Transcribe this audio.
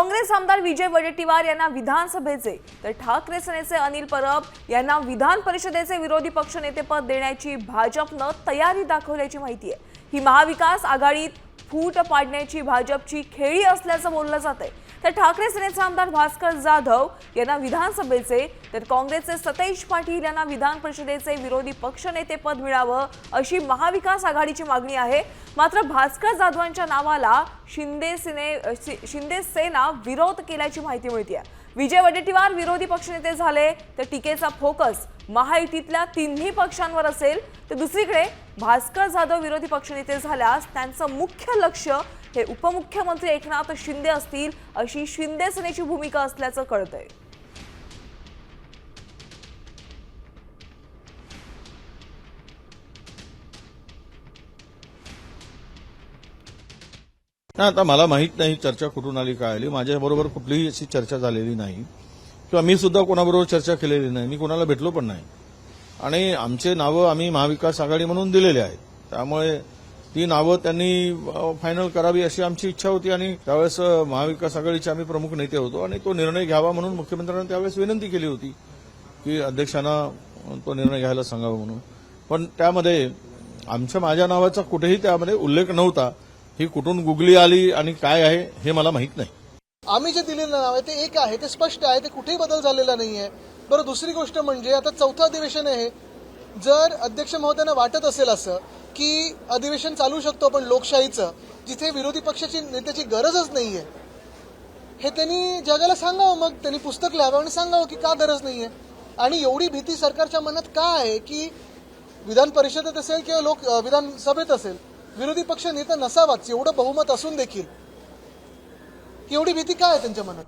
काँग्रेस आमदार विजय वडेट्टीवार यांना विधानसभेचे तर ठाकरे सेनेचे अनिल परब यांना विधान परिषदेचे विरोधी पक्षनेतेपद देण्याची भाजपनं तयारी दाखवल्याची माहिती आहे। ही महाविकास आघाडीत फूट पाडण्याची भाजपची खेळी असल्याचं बोललं जातंय। तर ठाकरे सेनेचे आमदार भास्कर जाधव यांना विधानसभेचे तर काँग्रेसचे सतेज पाटील यांना विधान परिषदेचे विरोधी पक्षनेतेपद मिळावं अशी महाविकास आघाडीची मागणी आहे। मात्र भास्कर जाधवांच्या नावाला शिंदे सेना विरोध केल्याची माहिती मिळते। विजय वडेट्टीवार विरोधी पक्षनेते झाले तर टीकेचा फोकस महायुतीतल्या तिन्ही पक्षांवर असेल, तर दुसरीकडे भास्कर जाधव विरोधी पक्षनेते झाल्यास त्यांचं मुख्य लक्ष हे उपमुख्यमंत्री एकनाथ शिंदे असतील अशी शिंदे सेनेची भूमिका असल्याचं कळतंय। आता मला माहित नाही चर्चा कुठून आली काय आली। माझ्याबरोबर कुठलीही अशी चर्चा झालेली नाही किंवा मी सुद्धा कोणाबरोबर चर्चा केलेली नाही, मी कोणाला भेटलो पण नाही आणि आमचे नावं आम्ही महाविकास आघाडी म्हणून दिलेले आहेत। त्यामुळे ती नावं त्यांनी फायनल करावी अशी आमची इच्छा होती आणि त्यावेळेस महाविकास आघाडीचे आम्ही प्रमुख नेते होतो आणि तो निर्णय घ्यावा म्हणून मुख्यमंत्र्यांना त्यावेळेस विनंती केली होती की अध्यक्षांना तो निर्णय घ्यायला सांगावा म्हणून। पण त्यामध्ये माझ्या नावाचा कुठेही त्यामध्ये उल्लेख नव्हता। ही कुठून गुगली आली आणि काय आहे हे मला माहित नाही। आम्ही जे दिलेलं नाव आहे ते एक आहे, ते स्पष्ट आहे, ते कुठेही बदल झालेला नाहीये। बरं, दुसरी गोष्ट म्हणजे आता चौथं अधिवेशन आहे। जर अध्यक्ष महोदयांना वाटत असेल असं की अधिवेशन चालू शकतो पण लोकशाहीचं, जिथे विरोधी पक्षाची नेत्याची गरजच नाहीये, हे त्यांनी जगाला सांगावं। मग त्यांनी पुस्तक लिहावं आणि सांगावं की का गरज नाहीये। आणि एवढी भीती सरकारच्या मनात का आहे की विधान परिषदेत असेल किंवा विधानसभेत असेल विरोधी पक्ष नेता नसावाच एवढं बहुमत असून देखील एवढी भीती काय आहे त्यांच्या मनात?